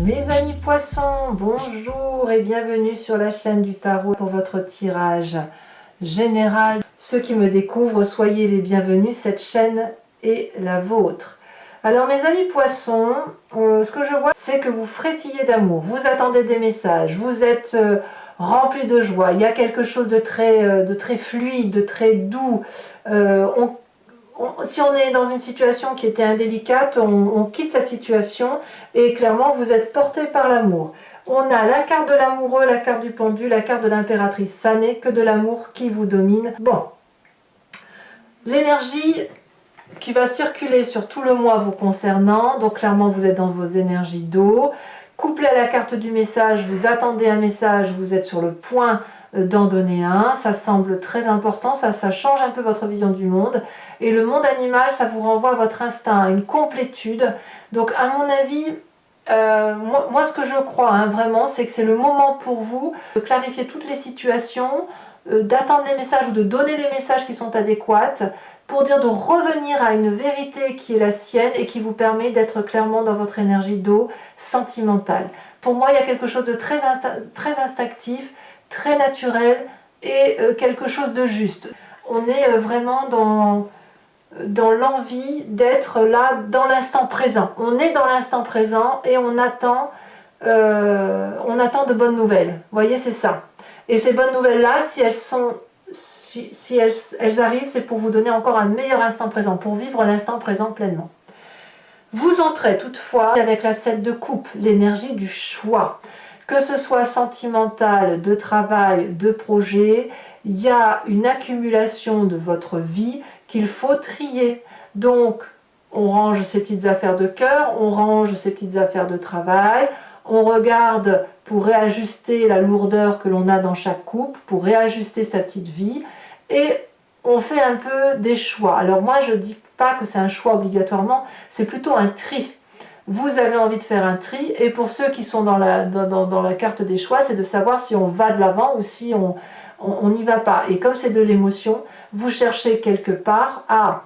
Mes amis poissons, bonjour et bienvenue sur la chaîne du tarot pour votre tirage général. Ceux qui me découvrent, soyez les bienvenus, cette chaîne est la vôtre. Alors mes amis poissons, ce que je vois c'est que vous frétillez d'amour, vous attendez des messages, vous êtes remplis de joie, il y a quelque chose de très fluide, de très doux. Si on est dans une situation qui était indélicate, on quitte cette situation et clairement vous êtes porté par l'amour. On a la carte de l'amoureux, la carte du pendu, la carte de l'impératrice. Ça n'est que de l'amour qui vous domine. Bon, l'énergie qui va circuler sur tout le mois vous concernant, donc clairement vous êtes dans vos énergies d'eau. Couplé à la carte du message, vous attendez un message, vous êtes sur le point d'en donner un, ça semble très important, ça change un peu votre vision du monde. Et le monde animal, ça vous renvoie à votre instinct, à une complétude. Donc à mon avis, moi ce que je crois vraiment, c'est que c'est le moment pour vous de clarifier toutes les situations, d'attendre les messages ou de donner les messages qui sont adéquats, pour dire de revenir à une vérité qui est la sienne et qui vous permet d'être clairement dans votre énergie d'eau sentimentale. Pour moi, il y a quelque chose de très instinctif, très naturel et quelque chose de juste. On est vraiment dans l'envie d'être là dans l'instant présent. On est dans l'instant présent et on attend de bonnes nouvelles. Vous voyez, c'est ça. Et ces bonnes nouvelles-là, si elles arrivent, c'est pour vous donner encore un meilleur instant présent, pour vivre l'instant présent pleinement. Vous entrez toutefois avec la 7 de coupe, l'énergie du choix. Que ce soit sentimental, de travail, de projet, il y a une accumulation de votre vie qu'il faut trier. Donc, on range ses petites affaires de cœur, on range ses petites affaires de travail, on regarde pour réajuster la lourdeur que l'on a dans chaque couple, pour réajuster sa petite vie, et on fait un peu des choix. Alors moi, je ne dis pas que c'est un choix obligatoirement, c'est plutôt un tri. Vous avez envie de faire un tri, et pour ceux qui sont dans la carte des choix, c'est de savoir si on va de l'avant ou si on n'y va pas. Et comme c'est de l'émotion, vous cherchez quelque part à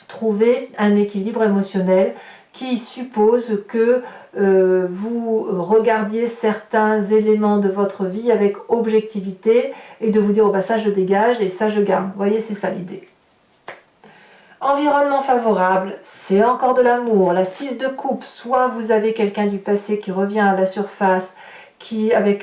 trouver un équilibre émotionnel qui suppose que vous regardiez certains éléments de votre vie avec objectivité et de vous dire oh bah ça je dégage et ça je garde. Vous voyez, c'est ça l'idée. Environnement favorable, c'est encore de l'amour. La 6 de coupe, soit vous avez quelqu'un du passé qui revient à la surface, qui avec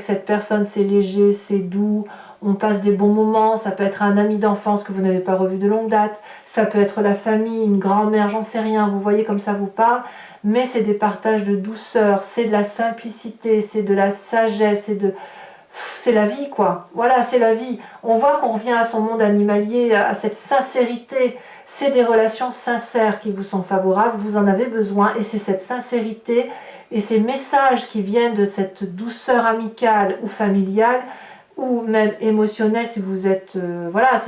cette personne c'est léger, c'est doux, on passe des bons moments, ça peut être un ami d'enfance que vous n'avez pas revu de longue date, ça peut être la famille, une grand-mère, j'en sais rien, vous voyez comme ça vous parle, mais c'est des partages de douceur, c'est de la simplicité, c'est de la sagesse, c'est la vie quoi, voilà c'est la vie. On voit qu'on revient à son monde animalier, à cette sincérité, c'est des relations sincères qui vous sont favorables, vous en avez besoin et c'est cette sincérité et ces messages qui viennent de cette douceur amicale ou familiale ou même émotionnelle si vous êtes,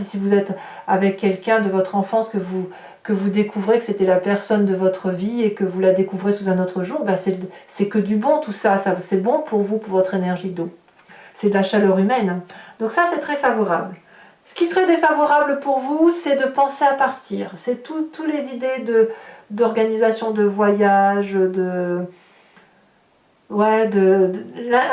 si vous êtes avec quelqu'un de votre enfance que vous découvrez que c'était la personne de votre vie et que vous la découvrez sous un autre jour, c'est que du bon tout ça c'est bon pour vous, pour votre énergie d'eau. C'est de la chaleur humaine. Donc ça, c'est très favorable. Ce qui serait défavorable pour vous, c'est de penser à partir. C'est toutes les idées d'organisation de voyage,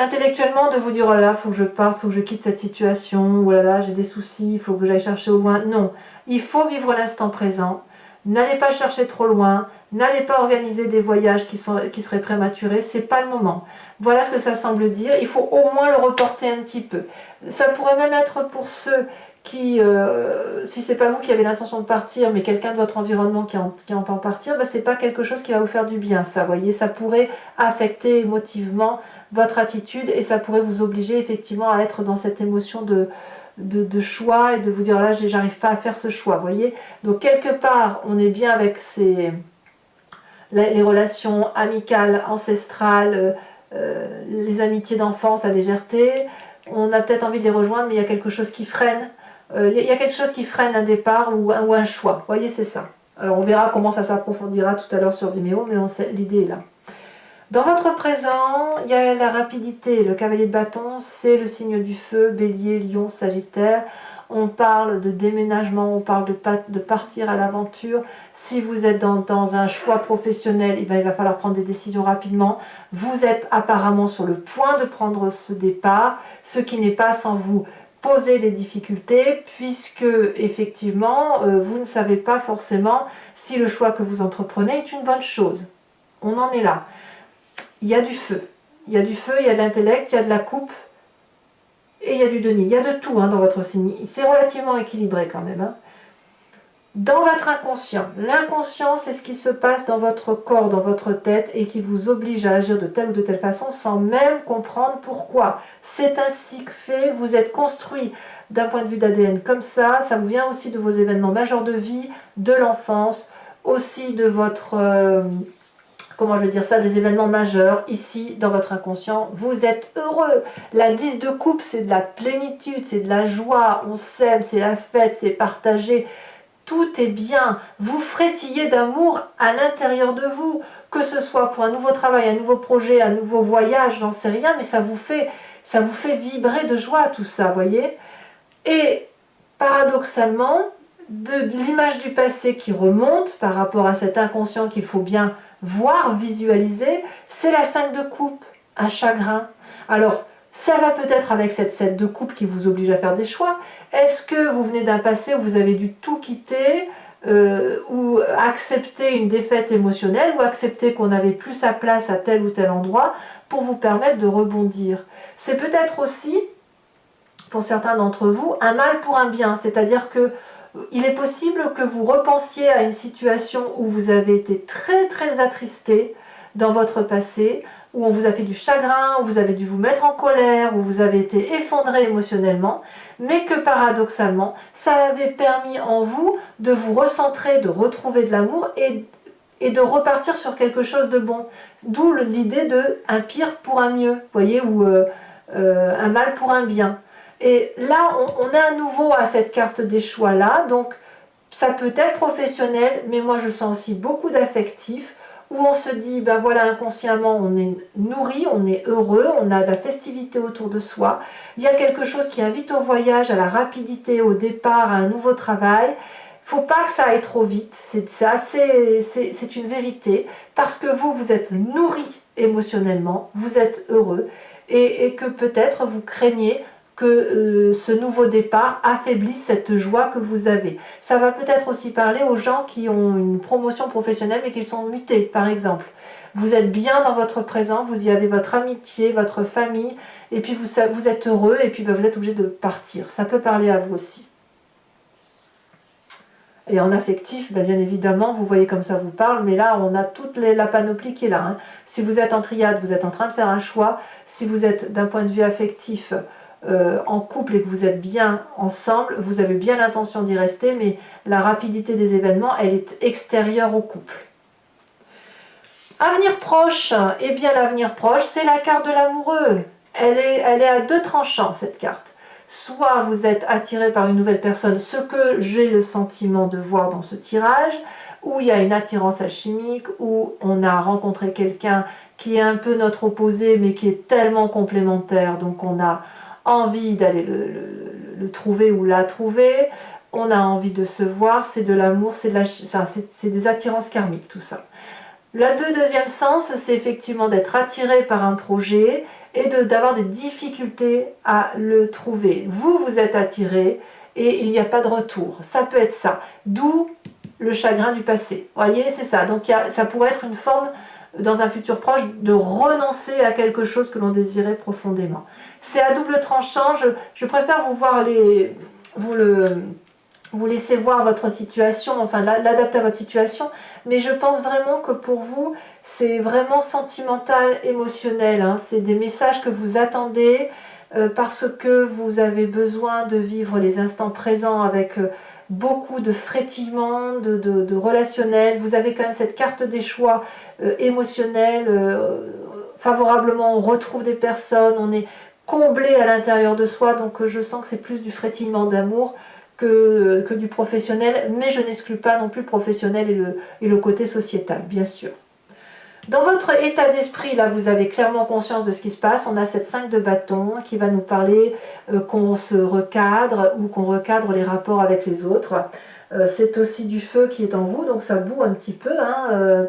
intellectuellement de vous dire oh là, faut que je parte, faut que je quitte cette situation, oh là là, j'ai des soucis, il faut que j'aille chercher au loin. Non, il faut vivre l'instant présent. N'allez pas chercher trop loin, n'allez pas organiser des voyages qui seraient prématurés, c'est pas le moment. Voilà ce que ça semble dire, il faut au moins le reporter un petit peu. Ça pourrait même être pour ceux qui, si c'est pas vous qui avez l'intention de partir, mais quelqu'un de votre environnement qui entend partir, c'est pas quelque chose qui va vous faire du bien, ça, voyez, ça pourrait affecter émotivement votre attitude et ça pourrait vous obliger effectivement à être dans cette émotion de choix et de vous dire là j'arrive pas à faire ce choix, voyez. Donc quelque part on est bien avec les relations amicales, ancestrales, les amitiés d'enfance, la légèreté, on a peut-être envie de les rejoindre mais il y a quelque chose qui freine, il y a quelque chose qui freine un départ ou un choix, voyez, c'est ça. Alors on verra comment ça s'approfondira tout à l'heure sur Vimeo, mais l'idée est là. Dans votre présent, il y a la rapidité. Le cavalier de bâton, c'est le signe du feu, bélier, lion, sagittaire. on parle de déménagement, on parle de partir à l'aventure. Si vous êtes dans un choix professionnel, eh bien, il va falloir prendre des décisions rapidement. Vous êtes apparemment sur le point de prendre ce départ, ce qui n'est pas sans vous poser des difficultés, puisque effectivement, vous ne savez pas forcément si le choix que vous entreprenez est une bonne chose. On en est là. Il y a du feu. Il y a du feu, il y a de l'intellect, il y a de la coupe, et il y a du Denis. Il y a de tout dans votre signe. C'est relativement équilibré quand même. Dans votre inconscient, l'inconscient, c'est ce qui se passe dans votre corps, dans votre tête, et qui vous oblige à agir de telle ou de telle façon sans même comprendre pourquoi. C'est ainsi que fait, vous êtes construit d'un point de vue d'ADN comme ça vous vient aussi de vos événements majeurs de vie, de l'enfance, aussi de votre... comment je vais dire ça, des événements majeurs, ici, dans votre inconscient, vous êtes heureux. La 10 de coupe, c'est de la plénitude, c'est de la joie, on s'aime, c'est la fête, c'est partagé. Tout est bien, vous frétillez d'amour à l'intérieur de vous, que ce soit pour un nouveau travail, un nouveau projet, un nouveau voyage, j'en sais rien, mais ça vous fait vibrer de joie tout ça, voyez. Et paradoxalement, de l'image du passé qui remonte par rapport à cet inconscient qu'il faut bien voir, visualiser, c'est la 5 de coupe, un chagrin. Alors, ça va peut-être avec cette 7 de coupe qui vous oblige à faire des choix. Est-ce que vous venez d'un passé où vous avez dû tout quitter, ou accepter une défaite émotionnelle, ou accepter qu'on n'avait plus sa place à tel ou tel endroit pour vous permettre de rebondir? C'est peut-être aussi, pour certains d'entre vous, un mal pour un bien, c'est-à-dire que il est possible que vous repensiez à une situation où vous avez été très très attristé dans votre passé, où on vous a fait du chagrin, où vous avez dû vous mettre en colère, où vous avez été effondré émotionnellement, mais que paradoxalement, ça avait permis en vous de vous recentrer, de retrouver de l'amour et de repartir sur quelque chose de bon. D'où l'idée de un pire pour un mieux, vous voyez, ou un mal pour un bien. Et là, on est à nouveau à cette carte des choix là, donc ça peut être professionnel, mais moi je sens aussi beaucoup d'affectif, où on se dit, ben voilà, inconsciemment, on est nourri, on est heureux, on a de la festivité autour de soi, il y a quelque chose qui invite au voyage, à la rapidité, au départ, à un nouveau travail. Il ne faut pas que ça aille trop vite, c'est une vérité, parce que vous êtes nourri émotionnellement, vous êtes heureux, et que peut-être vous craignez que ce nouveau départ affaiblisse cette joie que vous avez. Ça va peut-être aussi parler aux gens qui ont une promotion professionnelle mais qui sont mutés, par exemple. Vous êtes bien dans votre présent, vous y avez votre amitié, votre famille, et puis vous êtes heureux, et puis vous êtes obligé de partir. Ça peut parler à vous aussi. Et en affectif, bien évidemment, vous voyez comme ça vous parle, mais là, on a toute la panoplie qui est là. Si vous êtes en triade, vous êtes en train de faire un choix. Si vous êtes d'un point de vue affectif, en couple et que vous êtes bien ensemble, vous avez bien l'intention d'y rester, mais la rapidité des événements, elle est extérieure au couple. Avenir proche, eh bien l'avenir proche, c'est la carte de l'amoureux. Elle est à deux tranchants, cette carte. Soit vous êtes attiré par une nouvelle personne, ce que j'ai le sentiment de voir dans ce tirage, où il y a une attirance alchimique, où on a rencontré quelqu'un qui est un peu notre opposé, mais qui est tellement complémentaire, donc on a envie d'aller le trouver ou la trouver, on a envie de se voir, c'est de l'amour, c'est des attirances karmiques, tout ça. Le deuxième sens, c'est effectivement d'être attiré par un projet et d'avoir des difficultés à le trouver. Vous êtes attiré et il n'y a pas de retour. Ça peut être ça. D'où le chagrin du passé. Vous voyez, c'est ça. Donc ça pourrait être une forme, dans un futur proche, de renoncer à quelque chose que l'on désirait profondément. C'est à double tranchant. Je préfère vous voir vous laissez voir votre situation, enfin l'adapter à votre situation, mais je pense vraiment que pour vous, c'est vraiment sentimental, émotionnel, c'est des messages que vous attendez parce que vous avez besoin de vivre les instants présents avec beaucoup de frétillement, de relationnel. Vous avez quand même cette carte des choix émotionnels, favorablement on retrouve des personnes, on est comblé à l'intérieur de soi, donc je sens que c'est plus du frétillement d'amour que du professionnel, mais je n'exclus pas non plus le professionnel et le côté sociétal, bien sûr. Dans votre état d'esprit, là, vous avez clairement conscience de ce qui se passe. On a cette 5 de bâton qui va nous parler qu'on se recadre ou qu'on recadre les rapports avec les autres. C'est aussi du feu qui est en vous, donc ça boue un petit peu. Hein,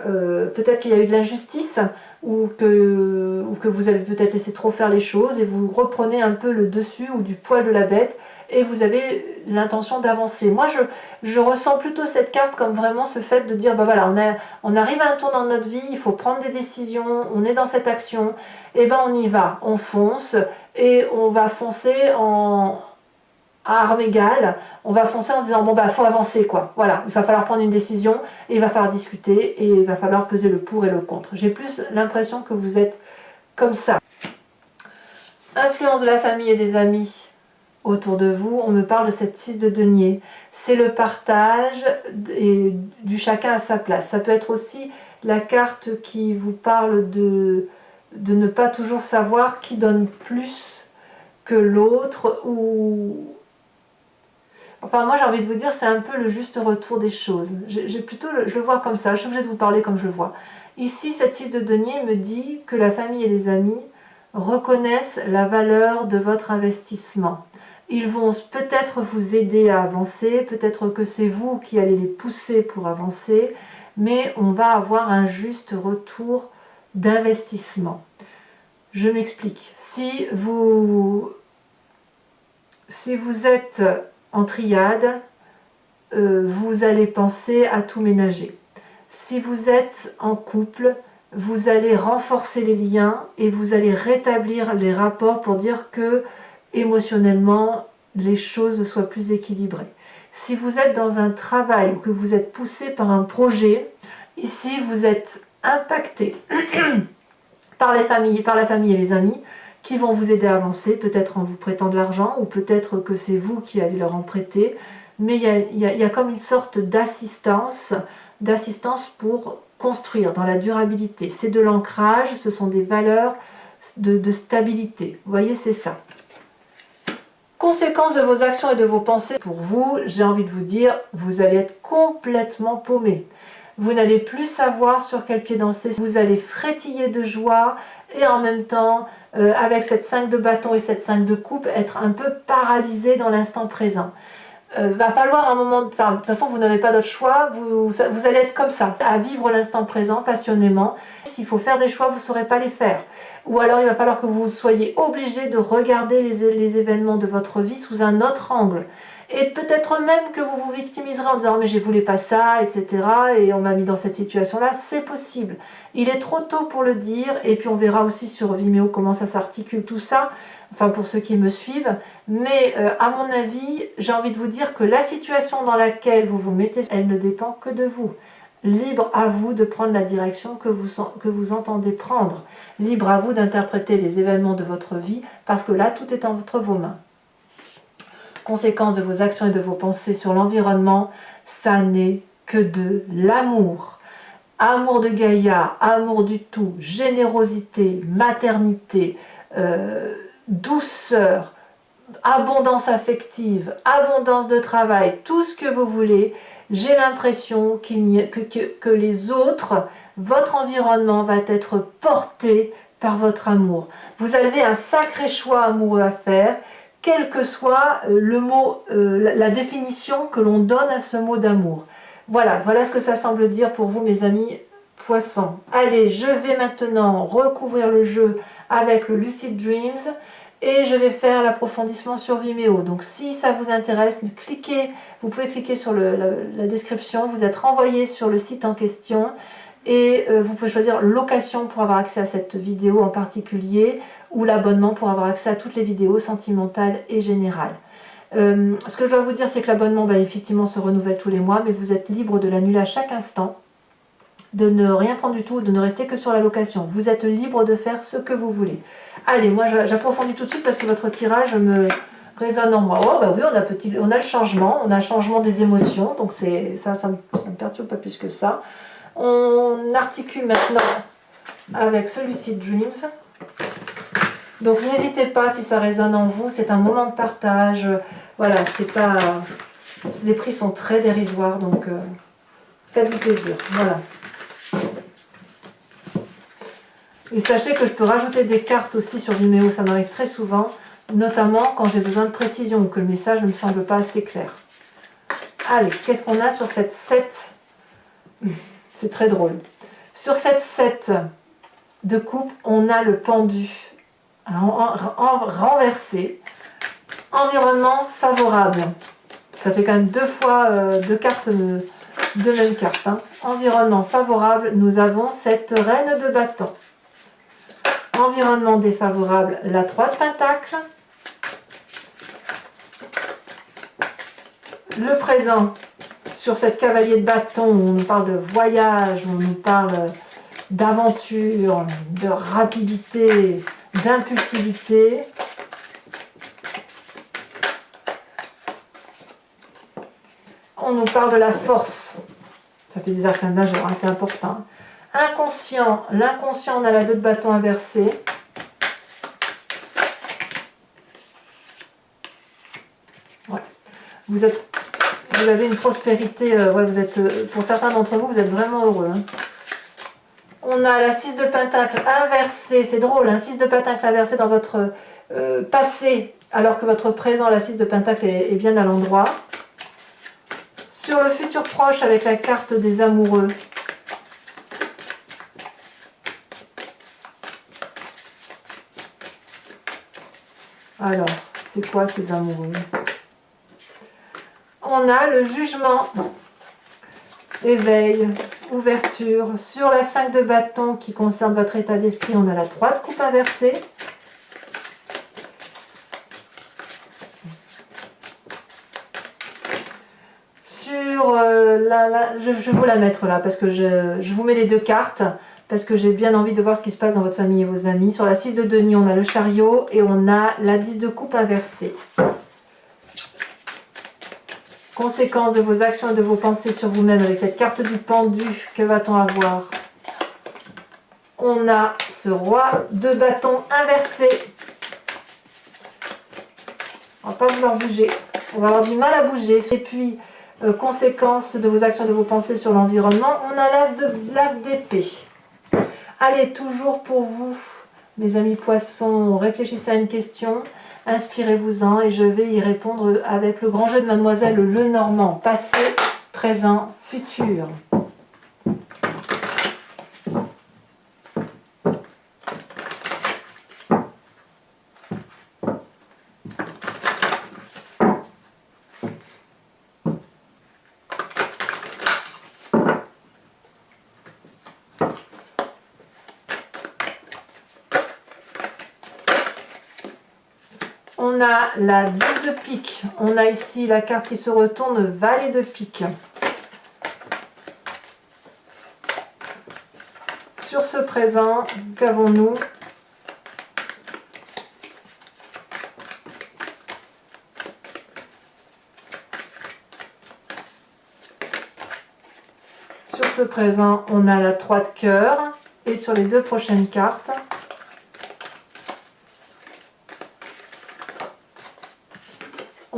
peut-être qu'il y a eu de l'injustice ou que vous avez peut-être laissé trop faire les choses et vous reprenez un peu le dessus ou du poil de la bête et vous avez l'intention d'avancer. Moi, je ressens plutôt cette carte comme vraiment ce fait de dire, bah voilà, on arrive à un tour dans notre vie, il faut prendre des décisions, on est dans cette action, et ben on y va, on fonce et on va foncer à armes égales, on va foncer en se disant bon bah faut avancer quoi, voilà, il va falloir prendre une décision et il va falloir discuter et il va falloir peser le pour et le contre. J'ai plus l'impression que vous êtes comme ça. Influence de la famille et des amis autour de vous, on me parle de cette 6 de denier, c'est le partage et du chacun à sa place. Ça peut être aussi la carte qui vous parle de ne pas toujours savoir qui donne plus que l'autre ou... Enfin, moi j'ai envie de vous dire, c'est un peu le juste retour des choses. Je le vois comme ça, je suis obligée de vous parler comme je le vois. Ici, cette 6 de denier me dit que la famille et les amis reconnaissent la valeur de votre investissement. Ils vont peut-être vous aider à avancer, peut-être que c'est vous qui allez les pousser pour avancer, mais on va avoir un juste retour d'investissement. Je m'explique. Si vous êtes en triade, vous allez penser à tout ménager. Si vous êtes en couple, vous allez renforcer les liens et vous allez rétablir les rapports pour dire que émotionnellement les choses soient plus équilibrées. Si vous êtes dans un travail ou que vous êtes poussé par un projet, ici vous êtes impacté par la famille et les amis qui vont vous aider à avancer, peut-être en vous prêtant de l'argent ou peut-être que c'est vous qui allez leur en prêter, mais il y a comme une sorte d'assistance pour construire dans la durabilité. C'est de l'ancrage, ce sont des valeurs de stabilité. Vous voyez, c'est ça. Conséquence de vos actions et de vos pensées pour vous, j'ai envie de vous dire, vous allez être complètement paumé. Vous n'allez plus savoir sur quel pied danser, vous allez frétiller de joie et en même temps, avec cette 5 de bâton et cette 5 de coupe, être un peu paralysé dans l'instant présent. Va falloir un moment, de toute façon vous n'avez pas d'autre choix, vous allez être comme ça, à vivre l'instant présent passionnément. S'il faut faire des choix, vous ne saurez pas les faire. Ou alors il va falloir que vous soyez obligé de regarder les événements de votre vie sous un autre angle. Et peut-être même que vous vous victimiserez en disant « mais je voulais pas ça, etc. et on m'a mis dans cette situation-là », c'est possible. Il est trop tôt pour le dire, et puis on verra aussi sur Vimeo comment ça s'articule tout ça, enfin pour ceux qui me suivent. Mais à mon avis, j'ai envie de vous dire que la situation dans laquelle vous vous mettez, elle ne dépend que de vous. Libre à vous de prendre la direction que vous entendez prendre. Libre à vous d'interpréter les événements de votre vie, parce que là, tout est entre vos mains. Conséquence de vos actions et de vos pensées sur l'environnement, ça n'est que de l'amour. Amour de Gaïa, amour du tout, générosité, maternité, douceur, abondance affective, abondance de travail, tout ce que vous voulez. J'ai l'impression que les autres, votre environnement va être porté par votre amour. Vous avez un sacré choix amoureux à faire, quel que soit le mot, la définition que l'on donne à ce mot d'amour. Voilà ce que ça semble dire pour vous mes amis poissons. Allez, je vais maintenant recouvrir le jeu avec le Lucid Dreams et je vais faire l'approfondissement sur Vimeo. Donc si ça vous intéresse, vous pouvez cliquer sur la description, vous êtes renvoyé sur le site en question et vous pouvez choisir location pour avoir accès à cette vidéo en particulier ou l'abonnement pour avoir accès à toutes les vidéos sentimentales et générales. Ce que je dois vous dire, c'est que l'abonnement effectivement se renouvelle tous les mois, mais vous êtes libre de l'annuler à chaque instant, de ne rien prendre du tout, de ne rester que sur la location. Vous êtes libre de faire ce que vous voulez. Allez, moi j'approfondis tout de suite parce que votre tirage me résonne en moi. Oh bah oui, on a le changement, on a le changement des émotions, donc ça me perturbe pas plus que ça. On articule maintenant avec ce Lucid Dreams. Donc n'hésitez pas si ça résonne en vous, c'est un moment de partage. Voilà, les prix sont très dérisoires, donc faites-vous plaisir. Voilà. Et sachez que je peux rajouter des cartes aussi sur Vimeo, ça m'arrive très souvent, notamment quand j'ai besoin de précision ou que le message ne me semble pas assez clair. Allez, qu'est-ce qu'on a sur cette 7? C'est très drôle. Sur cette 7 de coupe, on a le pendu renversé. Environnement favorable. Ça fait quand même deux fois deux cartes, deux mêmes cartes. Hein. Environnement favorable, nous avons cette reine de bâton. Environnement défavorable, la 3 de pentacle. Le présent, sur cette cavalier de bâton, où on nous parle de voyage, où on nous parle d'aventure, de rapidité, d'impulsivité. On nous parle de la force. Ça fait des arcanes majeurs, hein, c'est important. Inconscient, l'inconscient, on a la 2 de bâton inversée. Ouais. Vous avez une prospérité, ouais, vous êtes, pour certains d'entre vous, vous êtes vraiment heureux. Hein. On a la 6 de pentacle inversée, c'est drôle, hein, 6 de pentacle inversée dans votre passé, alors que votre présent, la 6 de pentacle, est bien à l'endroit. Sur le futur proche, avec la carte des amoureux. Alors, c'est quoi ces amoureux? On a le jugement, éveil, ouverture. Sur la 5 de bâton qui concerne votre état d'esprit, on a la 3 de coupe inversée. Sur je vais vous la mettre là parce que je vous mets les deux cartes parce que j'ai bien envie de voir ce qui se passe dans votre famille et vos amis. Sur la 6 de denier, on a le chariot et on a la 10 de coupe inversée. Conséquence de vos actions et de vos pensées sur vous-même avec cette carte du pendu, que va-t-on avoir? On a ce roi de bâton inversé. On va pas vouloir bouger. On va avoir du mal à bouger. Et puis, conséquence de vos actions et de vos pensées sur l'environnement, on a l'as d'épée. Allez, toujours pour vous, mes amis poissons, réfléchissez à une question. Inspirez-vous-en et je vais y répondre avec le grand jeu de Mademoiselle Lenormand. Passé, présent, futur. On a la 10 de pique. On a ici la carte qui se retourne, valet de pique. Sur ce présent, qu'avons-nous? Sur ce présent, on a la 3 de cœur. Et sur les deux prochaines cartes,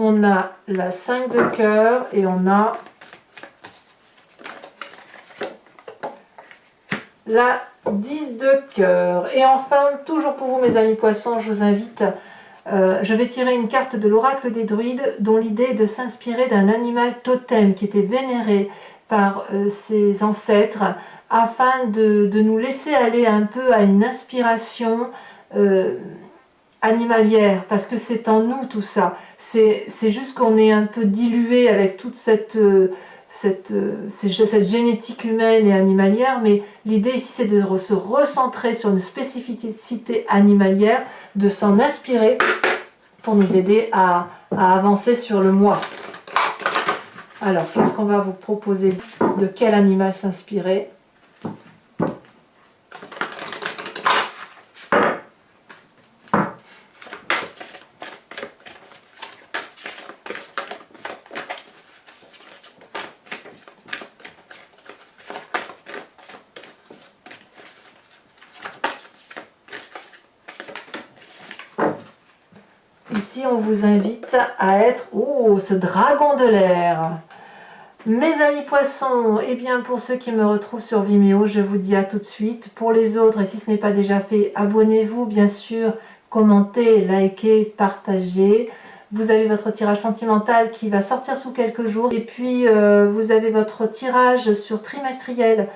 on a la 5 de cœur et on a la 10 de cœur. Et enfin, toujours pour vous mes amis poissons, je vous invite, je vais tirer une carte de l'oracle des druides dont l'idée est de s'inspirer d'un animal totem qui était vénéré par ses ancêtres afin de nous laisser aller un peu à une inspiration animalière, parce que c'est en nous tout ça. C'est juste qu'on est un peu dilué avec toute cette génétique humaine et animalière, mais l'idée ici c'est de se recentrer sur une spécificité animalière, de s'en inspirer pour nous aider à avancer sur le moi. Alors, qu'est-ce qu'on va vous proposer? De quel animal s'inspirer? Ici, on vous invite à être... Oh, ce dragon de l'air! Mes amis poissons, et bien pour ceux qui me retrouvent sur Vimeo, je vous dis à tout de suite. Pour les autres, et si ce n'est pas déjà fait, abonnez-vous bien sûr, commentez, likez, partagez. Vous avez votre tirage sentimental qui va sortir sous quelques jours. Et puis vous avez votre tirage sur trimestriel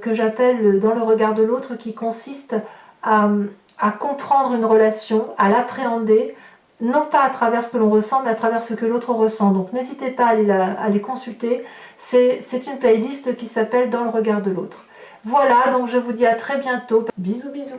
que j'appelle dans le regard de l'autre, qui consiste à comprendre une relation, à l'appréhender, non pas à travers ce que l'on ressent, mais à travers ce que l'autre ressent. Donc n'hésitez pas à les consulter. C'est une playlist qui s'appelle Dans le regard de l'autre. Voilà, donc je vous dis à très bientôt. Bisous, bisous.